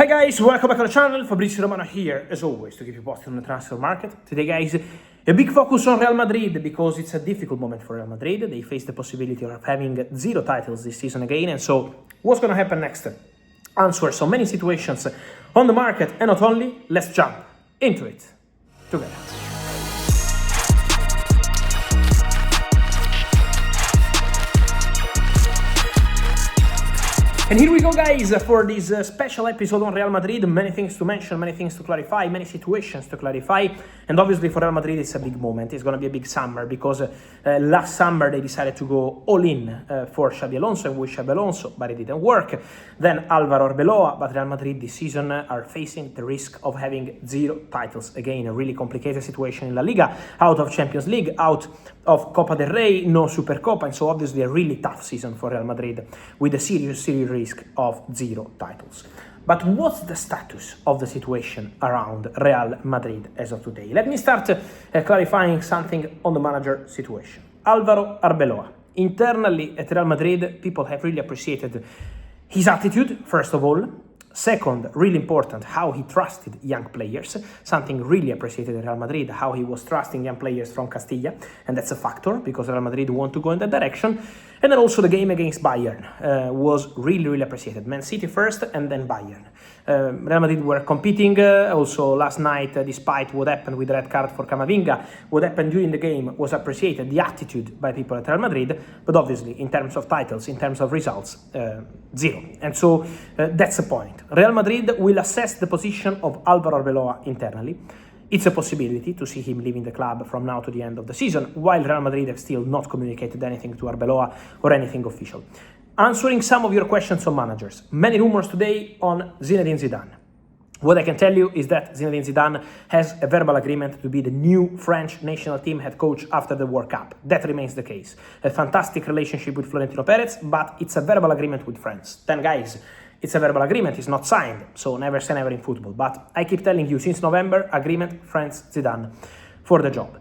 Hi guys, welcome back to the channel. Fabrizio Romano here, as always, to keep you posted on the transfer market. Today guys, a big focus on Real Madrid because it's a difficult moment for Real Madrid. They face the possibility of having 0 titles this season again, and so what's going to happen next? Answer so many situations on the market, and not only, let's jump into it together. And here we go guys for this special episode on Real Madrid. Many things to mention, many things to clarify, many situations to clarify, and obviously for Real Madrid it's a big moment. It's going to be a big summer because last summer they decided to go all in for Xabi Alonso and with Xabi Alonso, but it didn't work. Then Arbeloa, but Real Madrid this season are facing the risk of having 0 titles. Again, a really complicated situation in La Liga, out of Champions League, out of Copa del Rey, no Supercopa, and so obviously a really tough season for Real Madrid with a serious risk of 0 titles. But what's the status of the situation around Real Madrid as of today? Let me start clarifying something on the manager situation. Álvaro Arbeloa. Internally at Real Madrid, people have really appreciated his attitude, first of all. Second, really important, how he trusted young players, something really appreciated in Real Madrid, how he was trusting young players from Castilla, and that's a factor because Real Madrid want to go in that direction. And then also the game against Bayern was really appreciated. Man City first and then Bayern. Real Madrid were competing also last night, despite what happened with the red card for Camavinga. What happened during the game was appreciated, the attitude by people at Real Madrid, but obviously in terms of titles, in terms of results, 0. And so that's the point. Real Madrid will assess the position of Álvaro Arbeloa internally. It's a possibility to see him leaving the club from now to the end of the season, while Real Madrid have still not communicated anything to Arbeloa or anything official. Answering some of your questions on managers. Many rumors today on Zinedine Zidane. What I can tell you is that Zinedine Zidane has a verbal agreement to be the new French national team head coach after the World Cup. That remains the case. A fantastic relationship with Florentino Perez, but it's a verbal agreement with France. Then guys, it's a verbal agreement, it's not signed, so never say never in football. But I keep telling you, since November, agreement France Zidane for the job.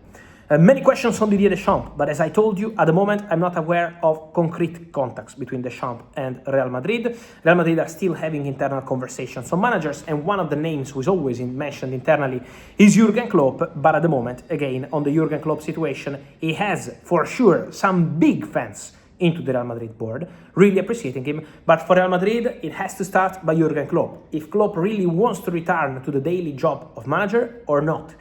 Many questions on Didier Deschamps, but as I told you, at the moment, I'm not aware of concrete contacts between Deschamps and Real Madrid. Real Madrid are still having internal conversations on managers, and one of the names who is always mentioned internally is Jurgen Klopp, but at the moment, again, on the Jurgen Klopp situation, he has, for sure, some big fans into the Real Madrid board, really appreciating him, but for Real Madrid, it has to start by Jurgen Klopp. If Klopp really wants to return to the daily job of manager or not,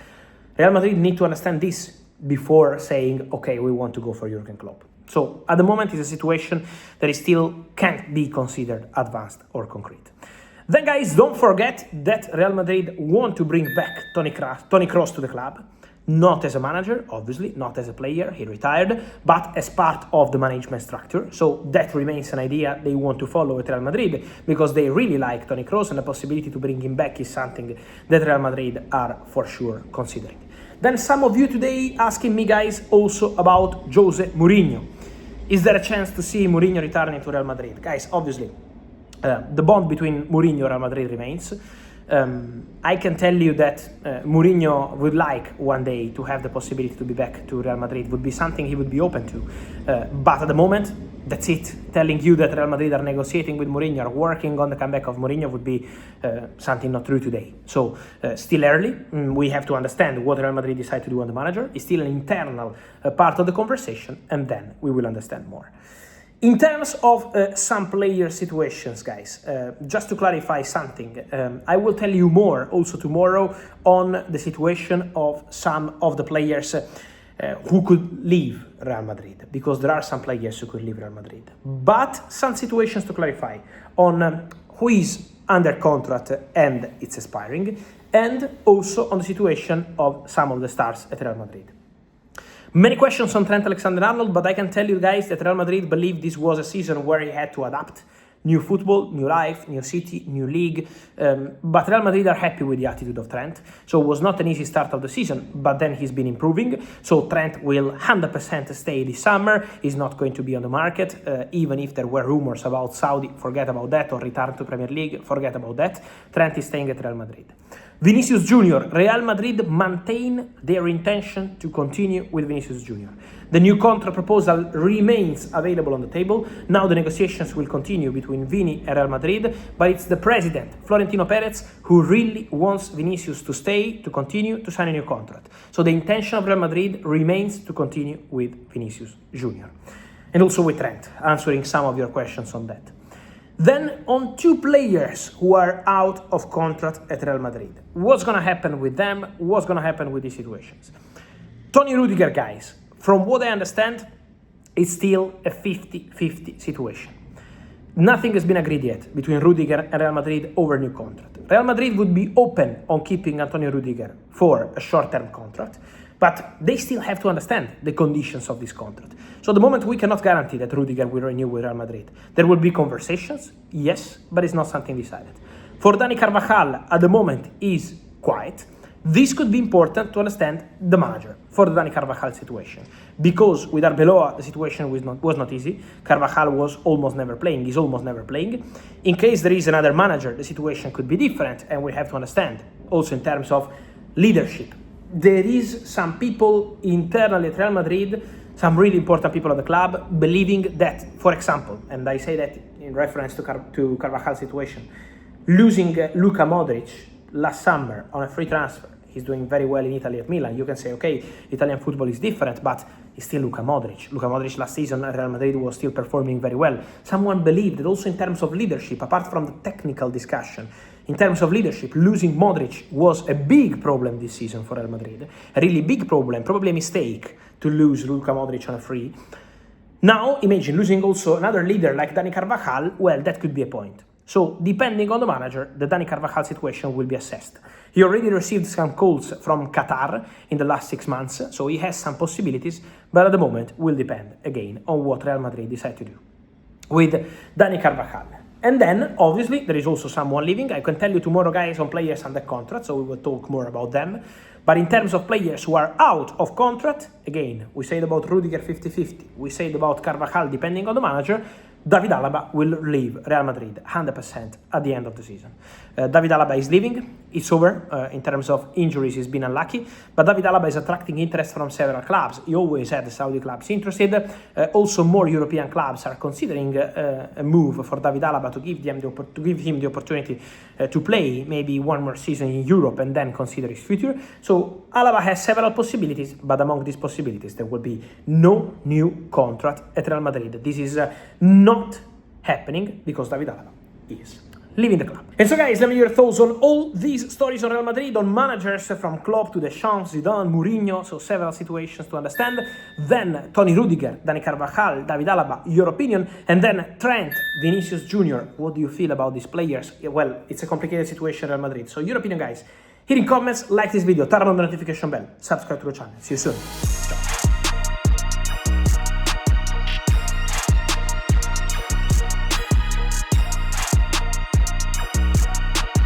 Real Madrid need to understand this before saying, okay, we want to go for Jurgen Klopp. So at the moment, it's a situation that is still can't be considered advanced or concrete. Then guys, don't forget that Real Madrid want to bring back Toni Kroos to the club. Not as a manager, obviously, not as a player, he retired, but as part of the management structure. So that remains an idea they want to follow at Real Madrid because they really like Toni Kroos, and the possibility to bring him back is something that Real Madrid are for sure considering. Then some of you today asking me guys also about Jose Mourinho. Is there a chance to see Mourinho returning to Real Madrid? Guys, obviously, the bond between Mourinho and Real Madrid remains. I can tell you that Mourinho would like one day to have the possibility to be back to Real Madrid, would be something he would be open to. But at the moment, that's it. Telling you that Real Madrid are negotiating with Mourinho, are working on the comeback of Mourinho would be something not true today. So still early. We have to understand what Real Madrid decide to do on the manager. It's still an internal part of the conversation, and then we will understand more. In terms of some player situations, guys, just to clarify something, I will tell you more also tomorrow on the situation of some of the players who could leave Real Madrid, because there are some players who could leave Real Madrid. But some situations to clarify on who is under contract and it's expiring, and also on the situation of some of the stars at Real Madrid. Many questions on Trent Alexander-Arnold, but I can tell you guys that Real Madrid believed this was a season where he had to adapt. New football, new life, new city, new league. But Real Madrid are happy with the attitude of Trent. So it was not an easy start of the season, but then he's been improving. So Trent will 100% stay this summer. He's not going to be on the market, even if there were rumors about Saudi, forget about that, or return to Premier League, forget about that. Trent is staying at Real Madrid. Vinicius Jr., Real Madrid maintain their intention to continue with Vinicius Jr. The new contract proposal remains available on the table. Now the negotiations will continue between Vini and Real Madrid, but it's the president, Florentino Perez, who really wants Vinicius to stay, to continue, to sign a new contract. So the intention of Real Madrid remains to continue with Vinicius Jr. And also with Trent, answering some of your questions on that. Then on two players who are out of contract at Real Madrid. What's going to happen with them? What's going to happen with these situations? Toni Rudiger, guys, from what I understand, it's still a 50-50 situation. Nothing has been agreed yet between Rudiger and Real Madrid over a new contract. Real Madrid would be open on keeping Antonio Rudiger for a short-term contract, but they still have to understand the conditions of this contract. So at the moment, we cannot guarantee that Rudiger will renew with Real Madrid. There will be conversations, yes, but it's not something decided. For Dani Carvajal, at the moment, is quiet. This could be important to understand the manager for the Dani Carvajal situation. Because with Arbeloa, the situation was not easy. Carvajal was almost never playing, is almost never playing. In case there is another manager, the situation could be different, and we have to understand, also in terms of leadership. There is some people internally at Real Madrid, some really important people at the club, believing that, for example, and I say that in reference to Carvajal's situation, losing Luka Modric last summer on a free transfer, he's doing very well in Italy at Milan. You can say, okay, Italian football is different, but it's still Luka Modric. Luka Modric last season at Real Madrid was still performing very well. Someone believed that also in terms of leadership, apart from the technical discussion, in terms of leadership, losing Modric was a big problem this season for Real Madrid. A really big problem, probably a mistake to lose Luka Modric on a free. Now, imagine losing also another leader like Dani Carvajal, well, that could be a point. So, depending on the manager, the Dani Carvajal situation will be assessed. He already received some calls from Qatar in the last 6 months, so he has some possibilities, but at the moment will depend, again, on what Real Madrid decide to do with Dani Carvajal. And then, obviously, there is also someone leaving. I can tell you tomorrow, guys, on players under contract, so we will talk more about them. But in terms of players who are out of contract, again, we said about Rudiger 50-50. We said about Carvajal, depending on the manager. David Alaba will leave Real Madrid 100% at the end of the season. David Alaba is leaving. It's over. In terms of injuries, he's been unlucky. But David Alaba is attracting interest from several clubs. He always had the Saudi clubs interested. Also, more European clubs are considering a move for David Alaba to give him the opportunity to play maybe one more season in Europe and then consider his future. So Alaba has several possibilities, but among these possibilities, there will be no new contract at Real Madrid. This is not happening because David Alaba is leaving the club. And so, guys, let me hear your thoughts on all these stories on Real Madrid, on managers from Klopp to Deschamps, Zidane, Mourinho, so several situations to understand. Then Toni Rudiger, Dani Carvajal, David Alaba, your opinion. And then Trent, Vinicius Jr., what do you feel about these players? Well, it's a complicated situation in Real Madrid. So your opinion, guys. Here in comments, like this video, turn on the notification bell, subscribe to the channel. See you soon.